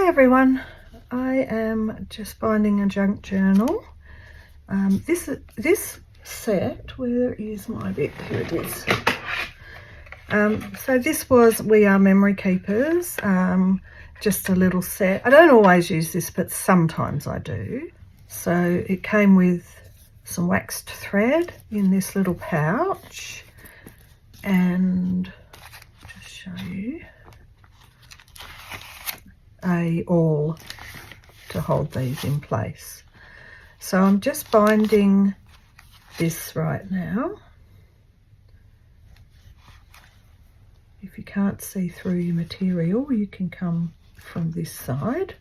Hi everyone, I am just binding a junk journal. This set, where is my bit? Here it is. So this was We Are Memory Keepers, just a little set. I don't always use this, but sometimes I do. So it came with some waxed thread in this little pouch, and just show you a awl to hold these in place. So I'm just binding this right now. If you can't see through your material, you can come from this side.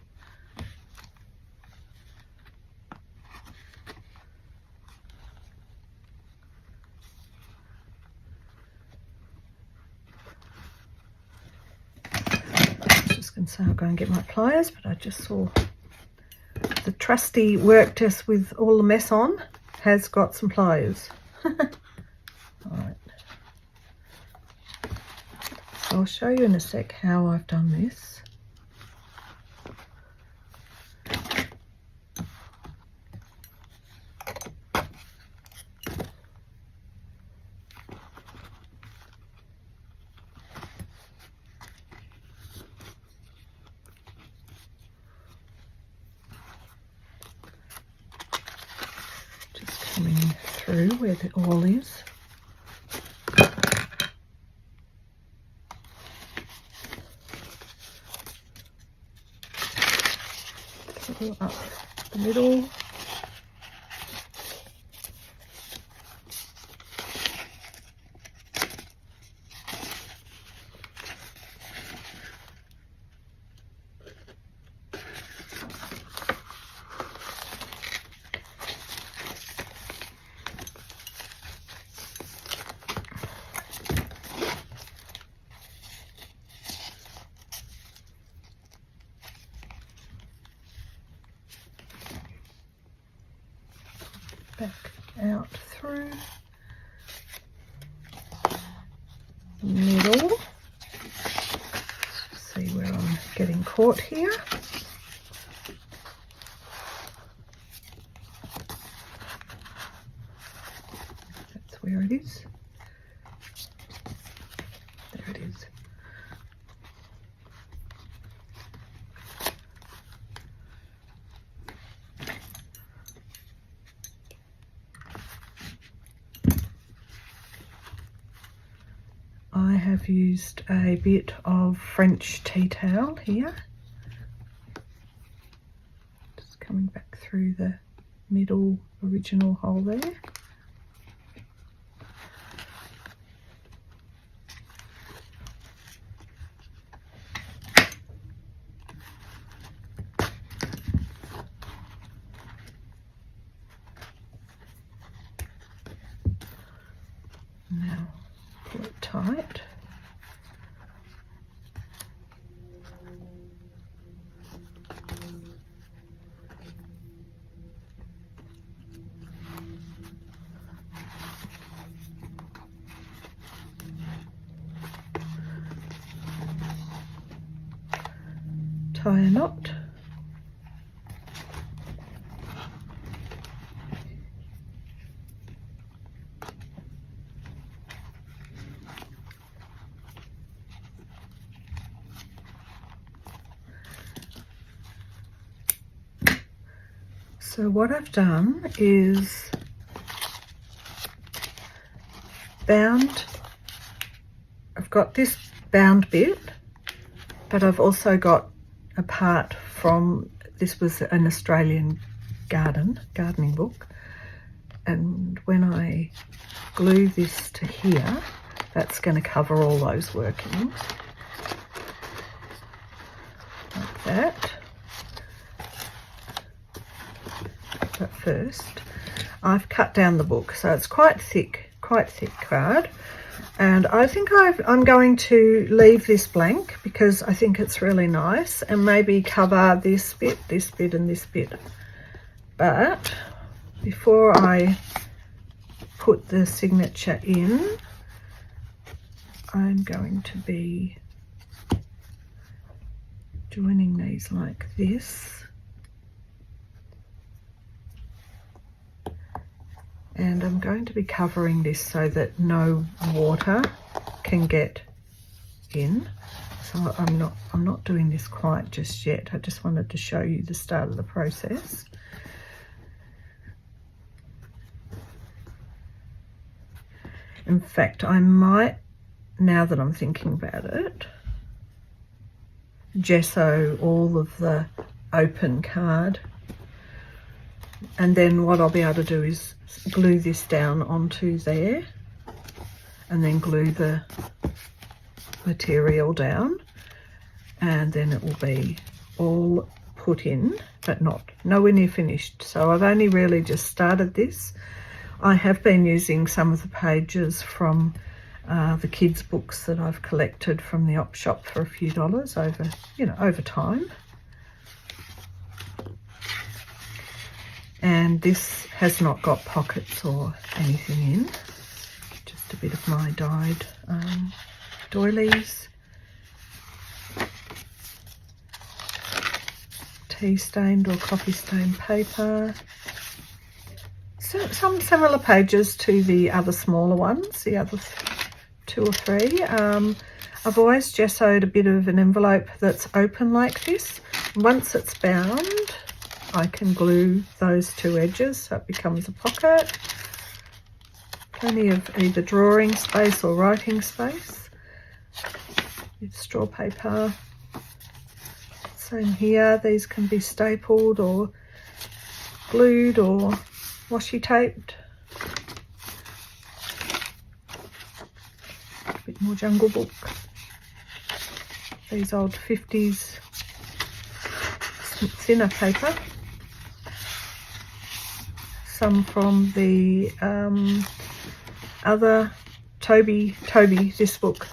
And so I'll go and get my pliers, but I just saw the trusty work test with all the mess on has got some pliers. Alright, so I'll show you in a sec how I've done this. Coming through where the awl is. So up the middle. Back out through the middle. See where I'm getting caught here. That's where it is. There it is. I have used a bit of French tea towel here, just coming back through the middle original hole there. Now pull it tight. Tie a knot. So what I've done is bound, I've got this bound bit, but I've also got a part from, this was an Australian gardening book, and when I glue this to here, that's going to cover all those workings, like that. But first I've cut down the book, so it's quite thick card, and I think I'm going to leave this blank because I think it's really nice, and maybe cover this bit and this bit. But before I put the signature in, I'm going to be joining these like this. And I'm going to be covering this so that no water can get in. So I'm not doing this quite just yet. I just wanted to show you the start of the process. In fact, I might, now that I'm thinking about it, gesso all of the open card, and then what I'll be able to do is glue this down onto there and then glue the material down, and then it will be all put in, but nowhere near finished. So I've only really just started this. I have been using some of the pages from the kids' books that I've collected from the op shop for a few dollars over time. And this has not got pockets or anything in, just a bit of my dyed doilies, tea stained or coffee stained paper. So, some similar pages to the other smaller ones, the other 2 or 3. I've always gessoed a bit of an envelope that's open like this. Once it's bound, I can glue those 2 edges so it becomes a pocket. Plenty of either drawing space or writing space. With straw paper. Same here, these can be stapled or glued or washi taped. A bit more Jungle Book. These old 50s thinner paper. Some from the other Toby, this book.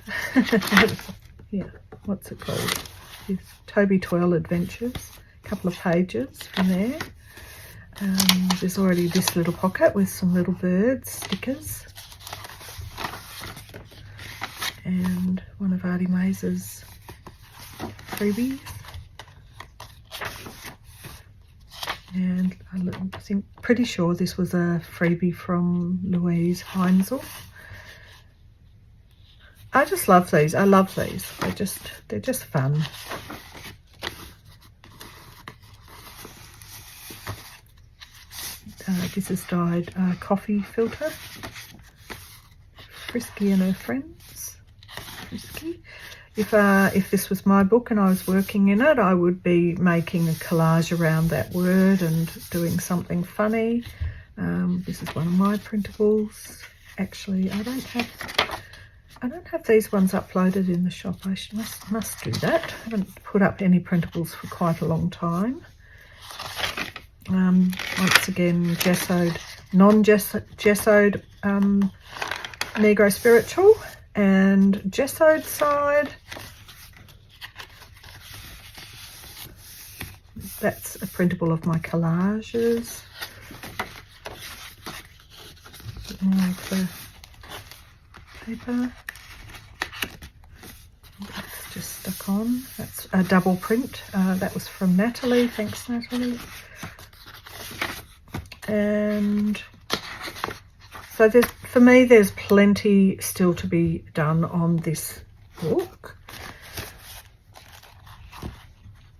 Yeah, what's it called? This Toby Twirl Adventures. A couple of pages in there. There's already this little pocket with some little bird stickers. And one of Artie Maze's freebies. And I think, pretty sure this was a freebie from Louise Heinzel. I just love these. I love these. They're just fun. This is dyed coffee filter. Frisky and her friends. Frisky. If this was my book and I was working in it, I would be making a collage around that word and doing something funny. This is one of my printables. Actually, I don't have these ones uploaded in the shop. I must do that. I haven't put up any printables for quite a long time. Once again, gessoed, non-gessoed Negro Spiritual, and gessoed side. That's a printable of my collages. A bit more of the paper. That's just stuck on. That's a double print. That was from Natalie. Thanks, Natalie. And so for me, there's plenty still to be done on this book.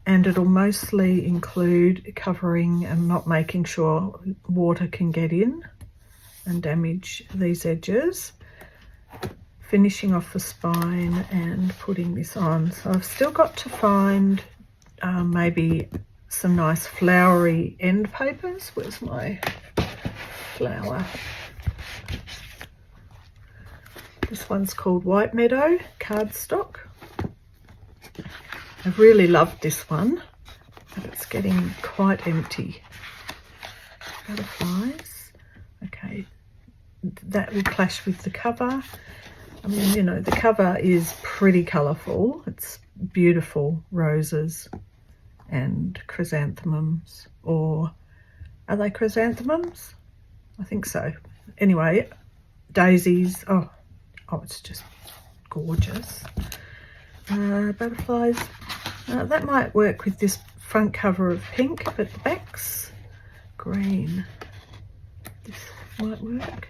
And it'll mostly include covering and not making sure water can get in and damage these edges. Finishing off the spine and putting this on. So I've still got to find maybe some nice flowery end papers. Where's my flower? This one's called White Meadow cardstock. I've really loved this one, but it's getting quite empty. Butterflies. Okay, that will clash with the cover. I mean, you know, the cover is pretty colourful. It's beautiful roses and chrysanthemums, or are they chrysanthemums? I think so. Anyway, daisies. Oh, it's just gorgeous. Butterflies, That might work with this front cover of pink, but the back's green. This might work.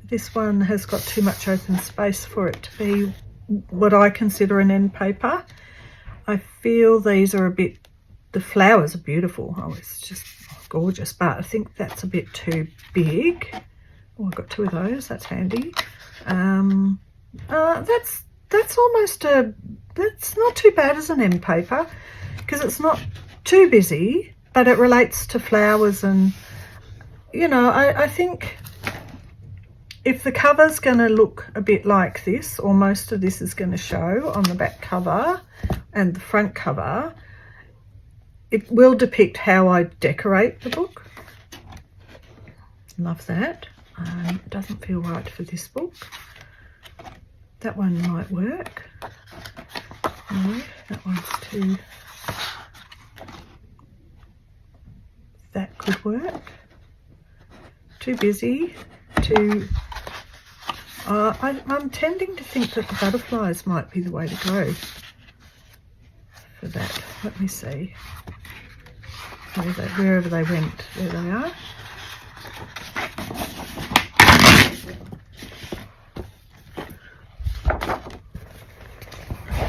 This one has got too much open space for it to be what I consider an end paper. I feel these are a bit, the flowers are beautiful. Oh, it's just gorgeous, but I think that's a bit too big. Oh, I've got 2 of those, that's handy. That's almost that's not too bad as an end paper because it's not too busy, but it relates to flowers. And you know, I think if the cover's going to look a bit like this, or most of this is going to show on the back cover and the front cover, it will depict how I decorate the book. Love that. It doesn't feel right for this book. That one might work. No, that one's too... That could work. Too busy. Too... I'm tending to think that the butterflies might be the way to go for that. Let me see. Wherever they went, there they are.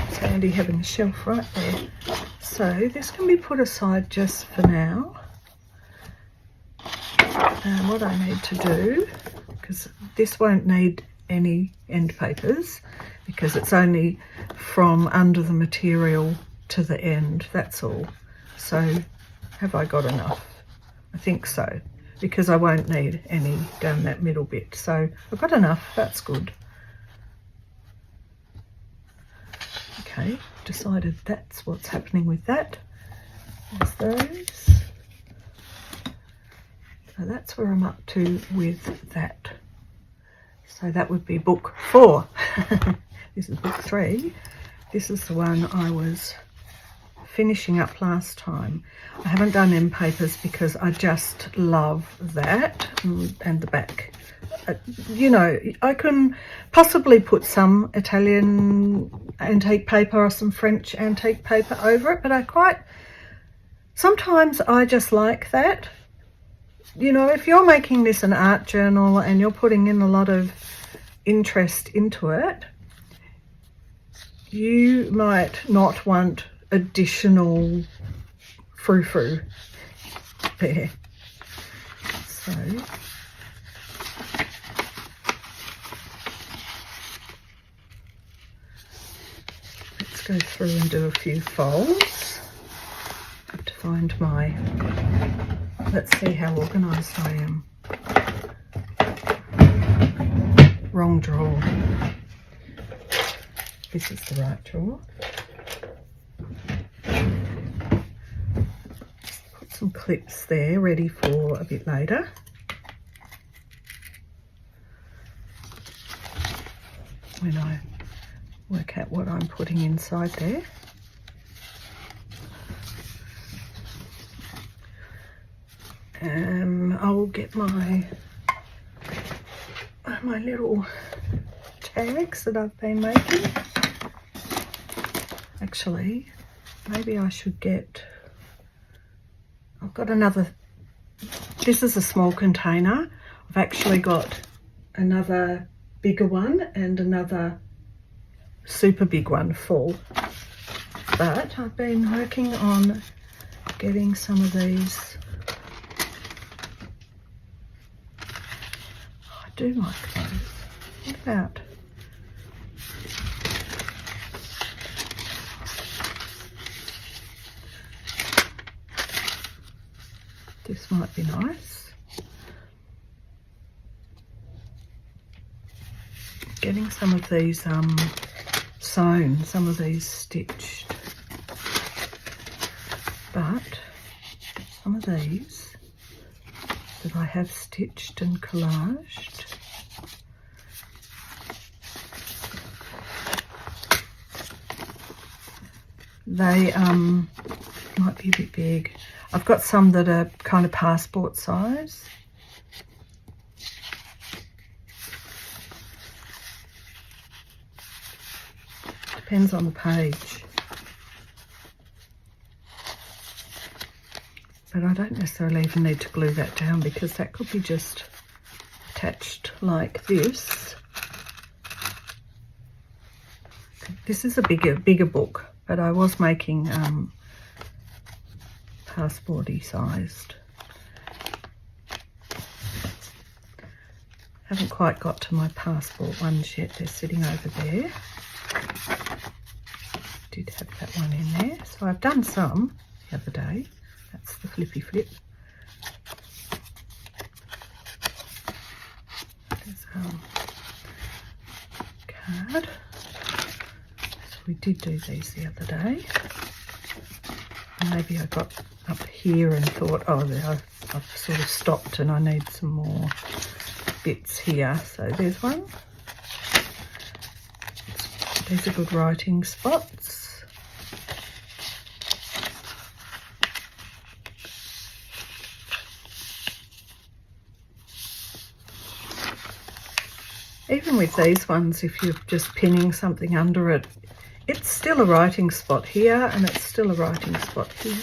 It's handy having a shelf right there. So this can be put aside just for now. And what I need to do, because this won't need any end papers because it's only from under the material to the end, that's all. So have I got enough? I think so, because I won't need any down that middle bit. So I've got enough, that's good. Okay, decided that's what's happening with that. There's those. So that's where I'm up to with that. So that would be book 4. This is book 3. This is the one I was finishing up last time. I haven't done end papers because I just love that and the back. You know, I can possibly put some Italian antique paper or some French antique paper over it, but sometimes I just like that. You know, if you're making this an art journal and you're putting in a lot of interest into it, you might not want additional frou-frou there. So let's go through and do a few folds. I have to find my... Let's see how organised I am. Wrong drawer. This is the right drawer. Put some clips there ready for a bit later. When I work out what I'm putting inside there. I will get my little tags that I've been making. Actually, maybe I should get... I've got another... This is a small container. I've actually got another bigger one and another super big one full. But I've been working on getting some of these... I do like those. What about... This might be nice. Getting some of these sewn, some of these stitched. But some of these that I have stitched and collaged. They might be a bit big. I've got some that are kind of passport size. Depends on the page. But I don't necessarily even need to glue that down because that could be just attached like this. This is a bigger book, but I was making passporty sized. Haven't quite got to my passport ones yet. They're sitting over there. Did have that one in there. So I've done some the other day. That's the flippy flip. There's card. So we did do these the other day. Maybe I got up here and thought, oh, I've sort of stopped and I need some more bits here. So there's one. These are good writing spots. Even with these ones, if you're just pinning something under it, it's still a writing spot here and it's still a writing spot here.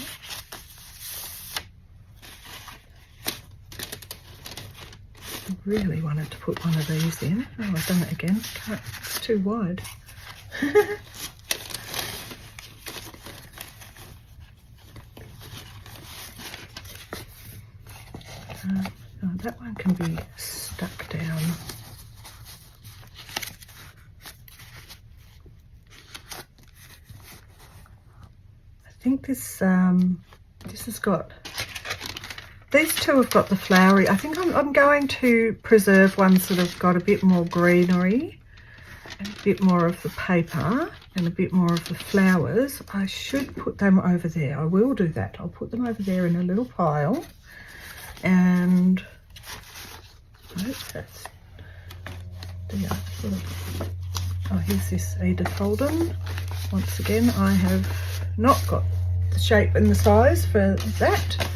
I really wanted to put one of these in. Oh, I've done it again. Can't, it's too wide. Oh, that one can be stuck down. I think this has got, these two have got the flowery. I think I'm going to preserve ones that have got a bit more greenery and a bit more of the paper and a bit more of the flowers. I should put them over there. I will do that. I'll put them over there in a little pile. And oops, that's the oh, here's this Edith Holden. Once again, I have not got the shape and the size for that.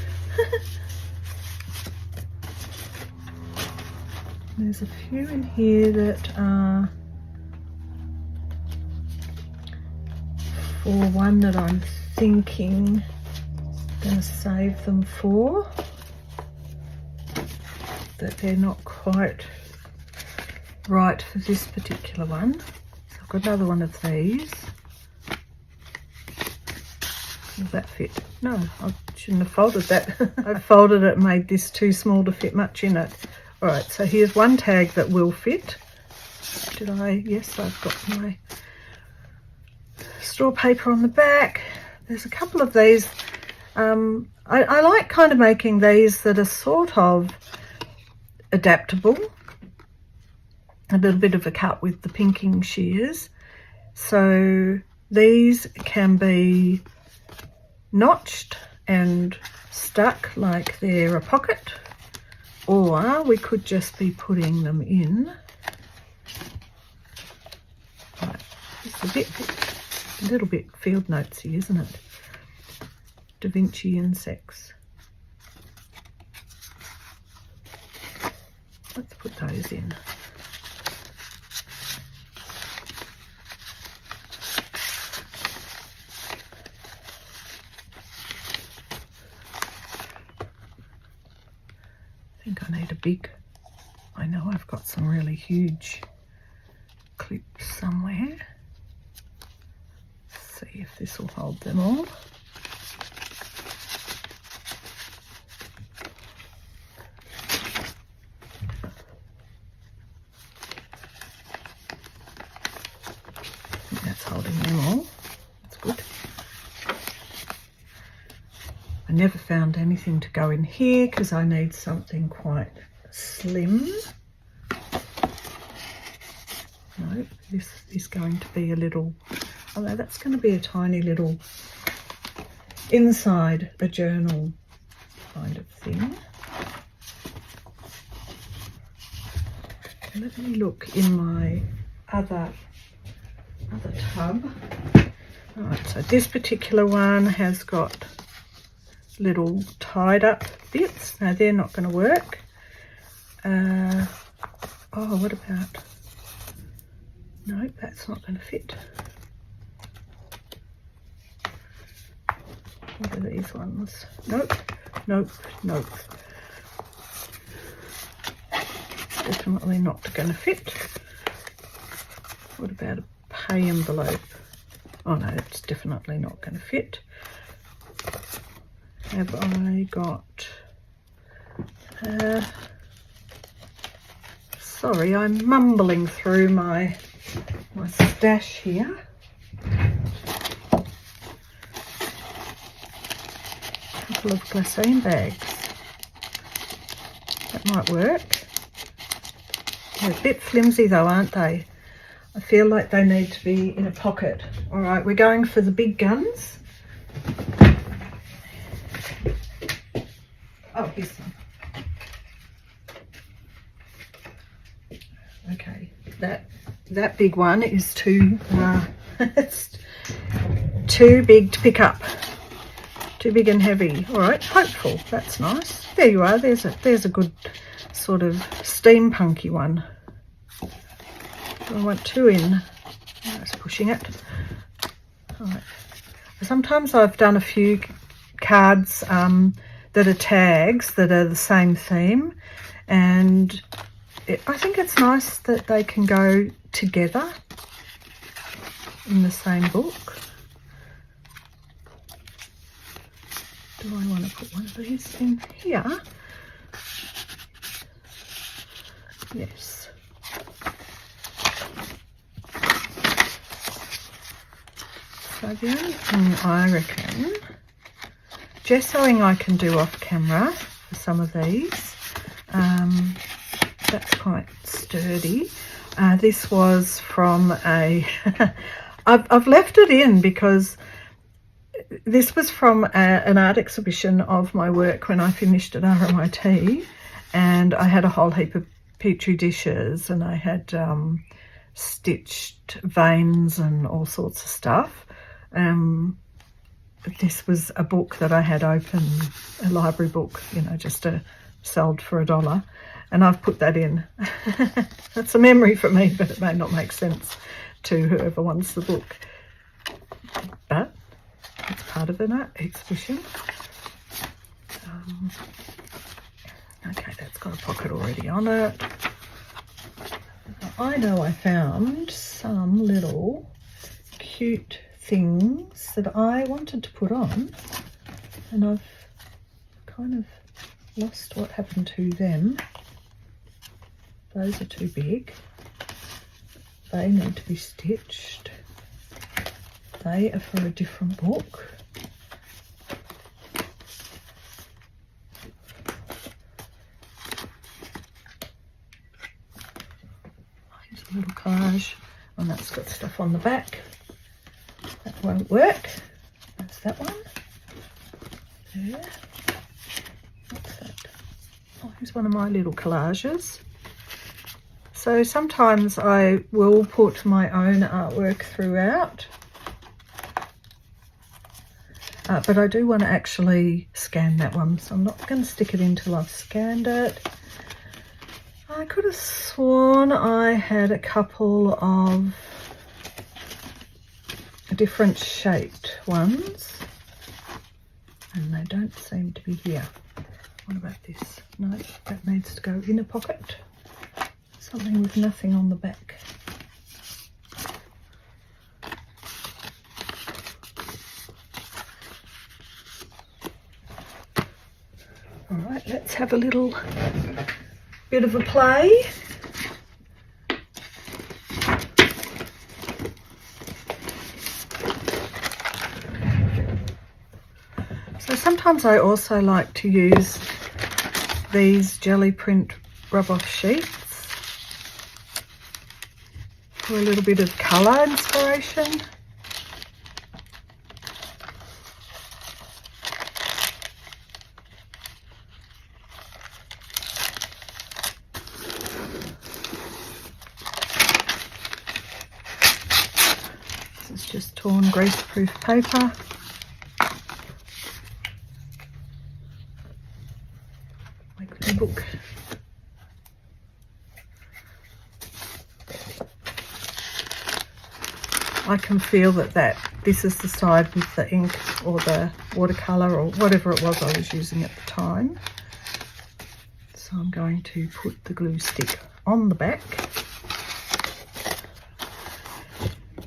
There's a few in here that are for one that I'm thinking I'm going to save them for, that they're not quite right for this particular one. So I've got another one of these. Will that fit? No, I shouldn't have folded that. I folded it and made this too small to fit much in it. All right, so here's one tag that will fit. Did I? Yes, I've got my straw paper on the back. There's a couple of these. I like kind of making these that are sort of adaptable. A little bit of a cut with the pinking shears. So these can be notched and stuck like they're a pocket, or we could just be putting them in. Right. It's a little bit field notesy, isn't it? Da Vinci insects. Let's put those in. I think I need a big, I know I've got some really huge clips somewhere. Let's see if this will hold them all. I think that's holding them all. That's good. I never found anything to go in here because I need something quite slim. No, this is going to be a little, although that's going to be a tiny little inside a journal kind of thing. Let me look in my other tub. Right, so this particular one has got little tied up bits. Now they're not going to work. Oh, what about, nope, that's not going to fit. What are these ones? Nope, nope, nope. Definitely not going to fit. What about a pay envelope? Oh no, it's definitely not going to fit. Have I got... sorry, I'm mumbling through my stash here. A couple of glassine bags. That might work. They're a bit flimsy though, aren't they? I feel like they need to be in a pocket. All right, we're going for the big guns. Oh, here's some. Okay, that big one is too it's too big to pick up. Too big and heavy. All right, hopeful. That's nice. There you are. There's a good sort of steampunky one. I want two in. That's pushing it. All right. Sometimes I've done a few cards that are tags that are the same theme, and I think it's nice that they can go together in the same book. Do I want to put one of these in here? Yes. So the only thing I reckon, gessoing I can do off camera for some of these. That's quite sturdy. This was from a... I've left it in because this was from an art exhibition of my work when I finished at RMIT, and I had a whole heap of petri dishes, and I had stitched veins and all sorts of stuff. This was a book that I had open, a library book, you know, just sold for $1, and I've put that in. That's a memory for me, but it may not make sense to whoever wants the book. But it's part of an art exhibition. Okay, that's got a pocket already on it. I know I found some little cute things that I wanted to put on, and I've kind of lost what happened to them. Those are too big. They need to be stitched. They are for a different book. Here's a little collage, and that's got stuff on the back. That won't work. That's that one. There. What's that? Oh, here's one of my little collages. So sometimes I will put my own artwork throughout. But I do want to actually scan that one, so I'm not going to stick it in till I've scanned it. I could have sworn I had a couple of different shaped ones, and they don't seem to be here. What about this? No, that needs to go in a pocket. Something with nothing on the back. All right, let's have a little bit of a play. So sometimes I also like to use these jelly print rub-off sheets for a little bit of colour inspiration. This is just torn greaseproof paper. My good book. I can feel that this is the side with the ink or the watercolour or whatever it was I was using at the time. So I'm going to put the glue stick on the back.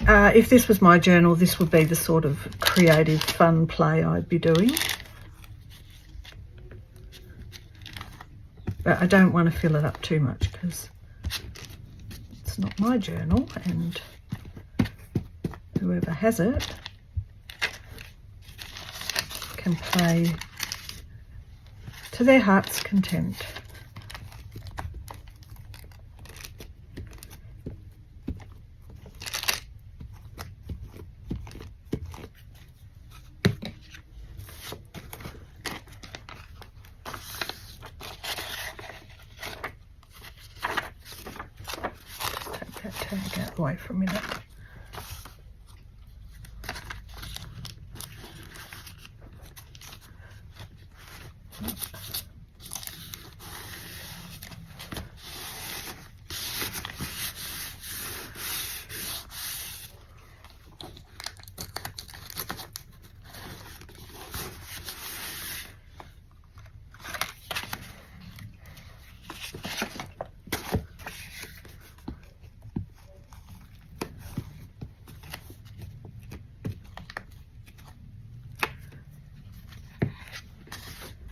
If this was my journal, this would be the sort of creative fun play I'd be doing. But I don't want to fill it up too much because it's not my journal, and whoever has it can play to their heart's content. Tag out away for a minute.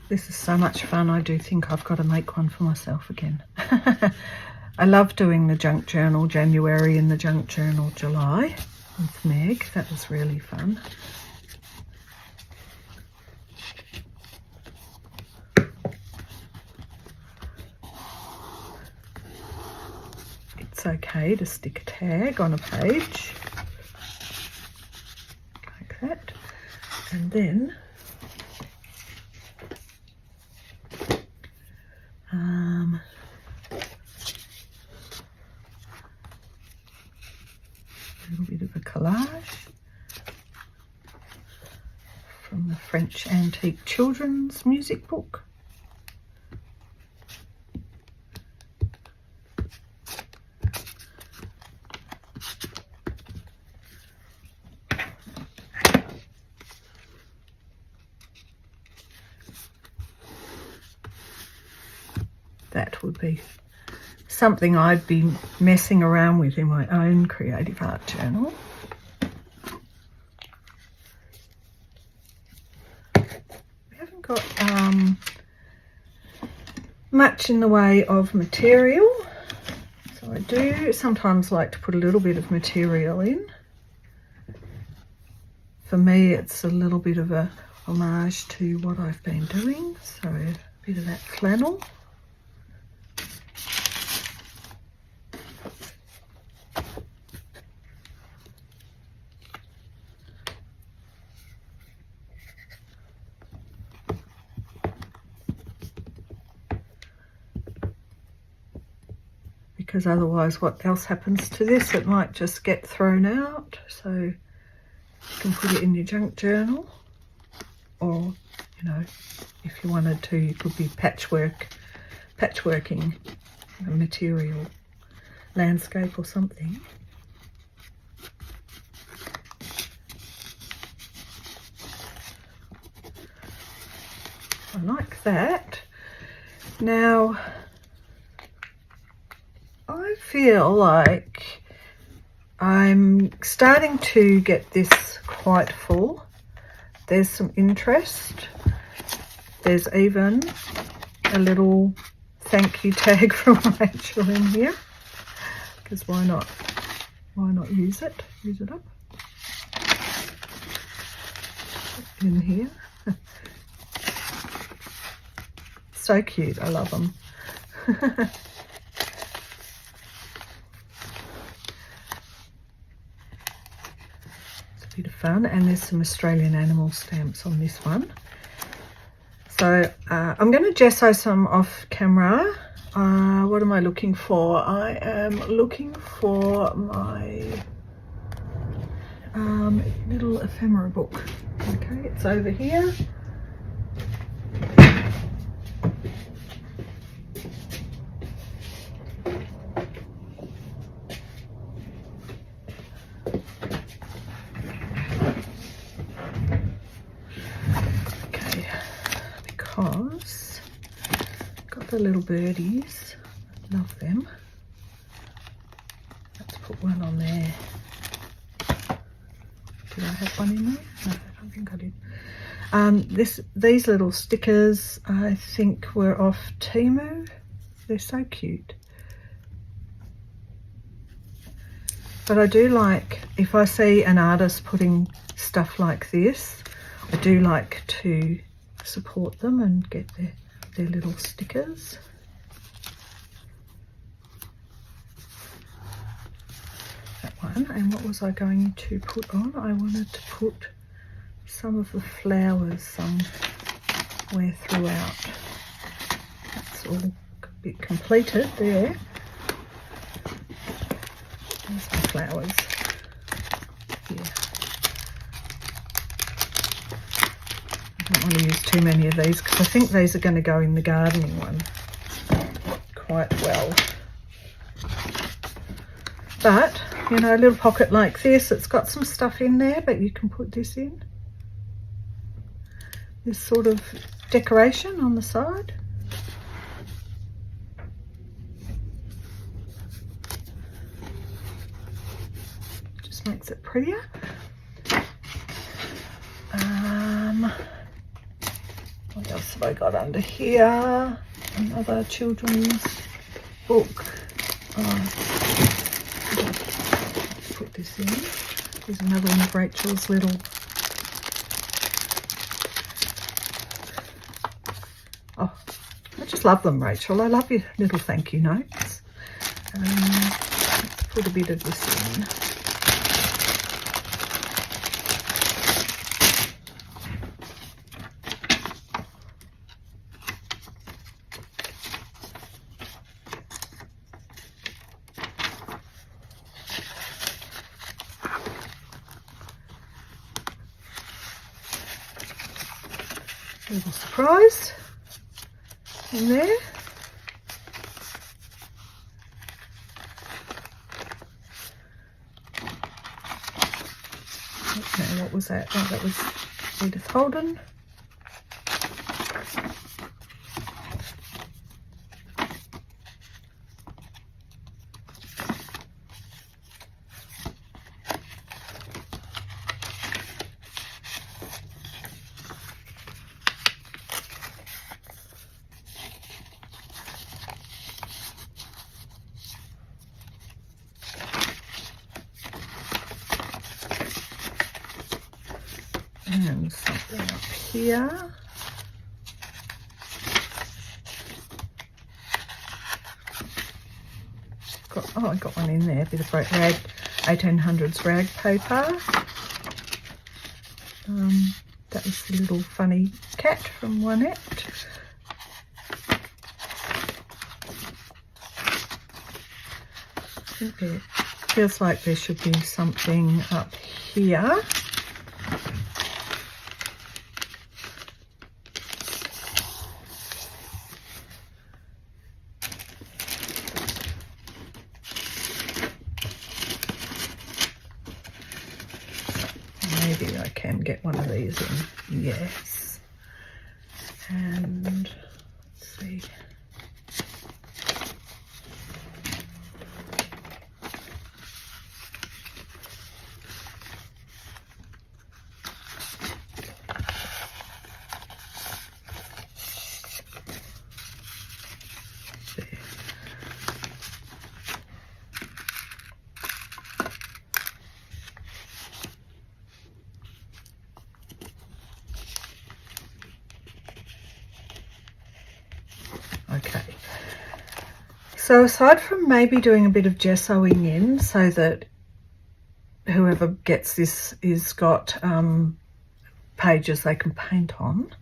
This is so much fun. I do think I've got to make one for myself again. I love doing the junk journal January and the junk journal July with Meg. That was really fun. It's okay to stick a tag on a page like that, and then a little bit of a collage from the French Antique Children's Music Book. That would be something I'd be messing around with in my own creative art journal. We haven't got much in the way of material, so I do sometimes like to put a little bit of material in. For me, it's a little bit of a homage to what I've been doing, so a bit of that flannel. Because otherwise what else happens to this? It might just get thrown out. So you can put it in your junk journal, or, you know, if you wanted to, you could be patchworking a material landscape or something. I like that. Now, I feel like I'm starting to get this quite full. There's some interest. There's even a little thank you tag from Rachel in here, because why not? Why not use it? Use it up in here. So cute. I love them. Bit of fun, and there's some Australian animal stamps on this one. So I'm going to gesso some off camera. What am I looking for? I am looking for my little ephemera book. Okay, it's over here. because got the little birdies. Love them. Let's put one on there. Did I have one in there? No, I don't think I did. These little stickers I think were off Temu. They're so cute. But I do like, if I see an artist putting stuff like this, I do like to support them and get their little stickers. That one. And what was I going to put on? I wanted to put some of the flowers somewhere throughout. That's all a bit completed there. There's the flowers here. I don't want to use too many of these because I think these are going to go in the gardening one quite well. But, you know, a little pocket like this, it's got some stuff in there, but you can put this in. This sort of decoration on the side. Just makes it prettier. What else have I got under here? Another children's book. Put this in. There's another one of Rachel's little I just love them, Rachel. I love your little thank you notes. Let's put a bit of this in. Little surprise in there. Okay, what was that? Oh, that was Edith Holden. And something up here. I got one in there, a bit of rag, 1800s rag paper. That was the little funny cat from Onette. I think it feels like there should be something up here. Maybe I can get one of these in, yes. And let's see. Okay, so aside from maybe doing a bit of gessoing in so that whoever gets this is got pages they can paint on,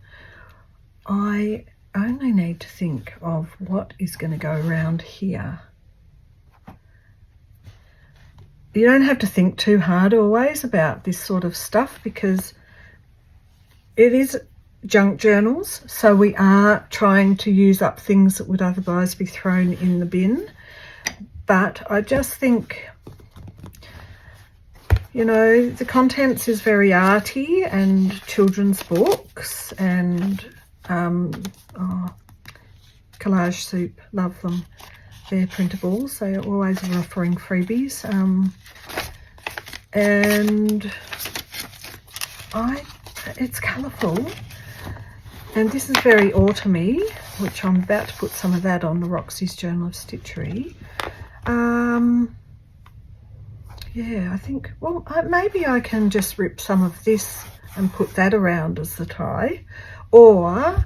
I only need to think of what is going to go around here. You don't have to think too hard always about this sort of stuff because it is junk journals, so we are trying to use up things that would otherwise be thrown in the bin. But I just think, you know, the contents is very arty and children's books, and Collage Soup, love them. They're printables, they are always offering freebies. And it's colourful, and this is very autumny, which I'm about to put some of that on the Roxy's Journal of Stitchery. Yeah, I think, well, maybe I can just rip some of this and put that around as the tie, or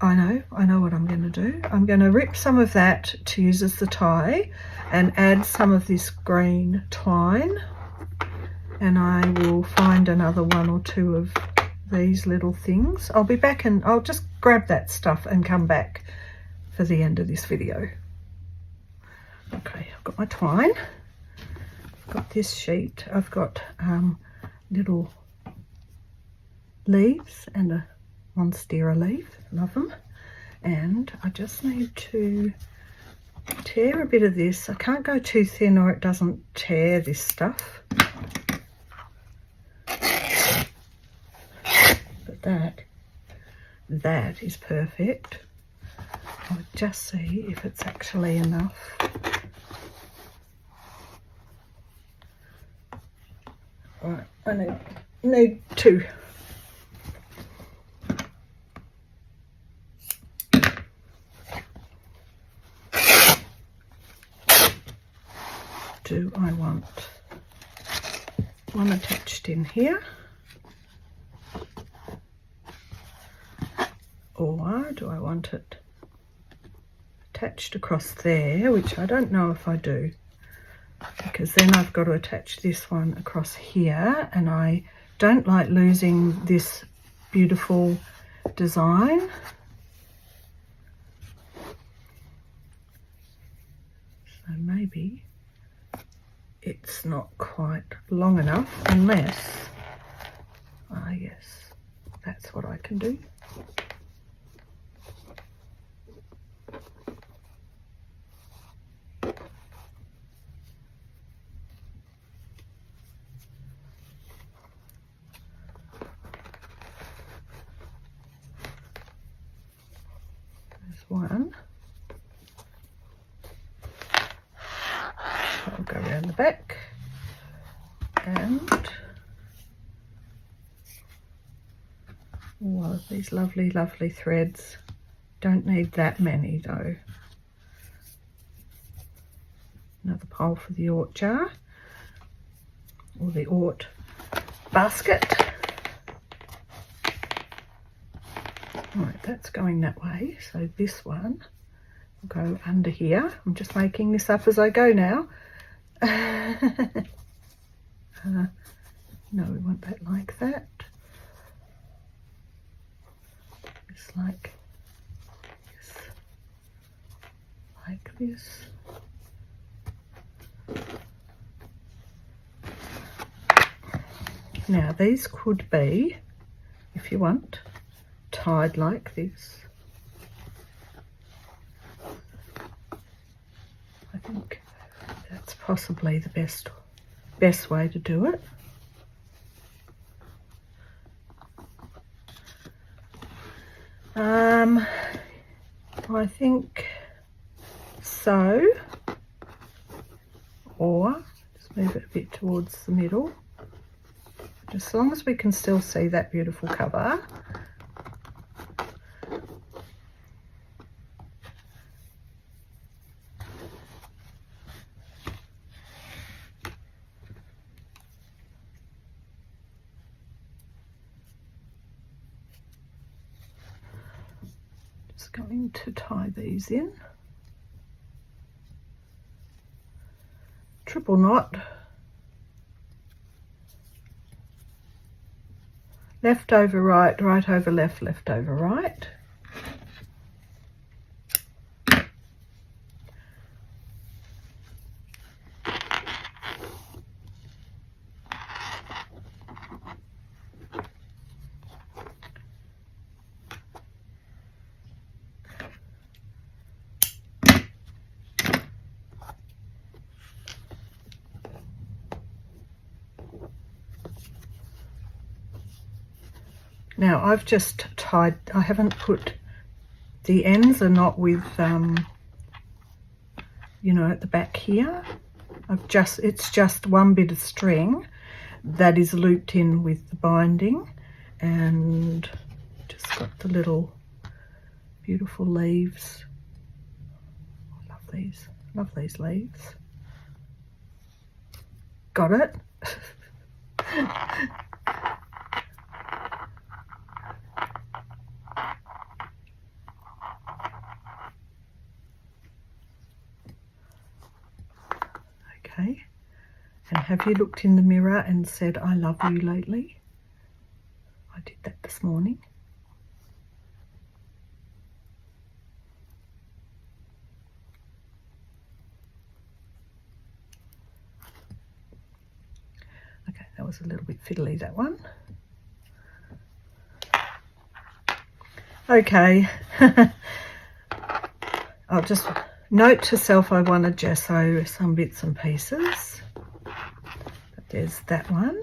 I know what I'm going to do. I'm going to rip some of that to use as the tie and add some of this green twine, and I will find another one or two of these little things. I'll be back and I'll just grab that stuff and come back for the end of this video. Okay, I've got my twine, I've got this sheet, I've got little leaves and a monstera leaf, love them, and I just need to tear a bit of this. I can't go too thin or it doesn't tear this stuff, but that is perfect. I'll just see if it's actually enough. Right, I need two. Do I want one attached in here, or do I want it attached across there, which I don't know if I do, because then I've got to attach this one across here, and I don't like losing this beautiful design. So maybe it's not quite long enough, unless, yes, that's what I can do. There's one. I'll go around the back, and all of these lovely, lovely threads. Don't need that many though. Another pole for the Ort jar, or the Ort basket. Right, that's going that way, so this one will go under here. I'm just making this up as I go now. No, we want that like that. It's like this. Now these could be, if you want, tied like this. I think that's possibly the best way to do it. I think so, or just move it a bit towards the middle, just as long as we can still see that beautiful cover. Going to tie these in. Triple knot. Left over right, right over left, left over right. Now I've just tied, I haven't put, the ends are not with, you know, at the back here. It's just one bit of string that is looped in with the binding, and just got the little beautiful leaves. I love these leaves. Got it? Okay. And have you looked in the mirror and said, I love you lately? I did that this morning. Okay, that was a little bit fiddly, that one. Okay. I'll just note to self I want to gesso some bits and pieces. But there's that one.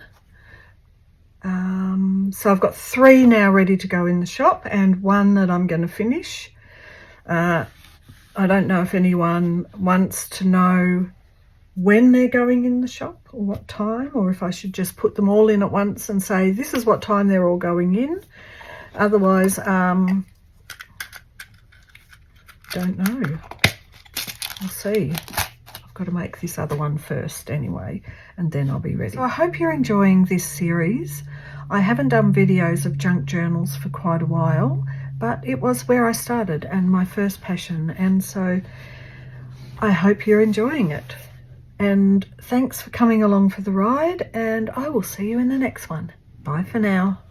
So I've got 3 now ready to go in the shop and 1 that I'm going to finish. I don't know if anyone wants to know when they're going in the shop or what time, or if I should just put them all in at once and say this is what time they're all going in. Otherwise, don't know. We'll see. I've got to make this other one first anyway, and then I'll be ready. So I hope you're enjoying this series. I haven't done videos of junk journals for quite a while, but it was where I started and my first passion, and so I hope you're enjoying it. And thanks for coming along for the ride, and I will see you in the next one. Bye for now.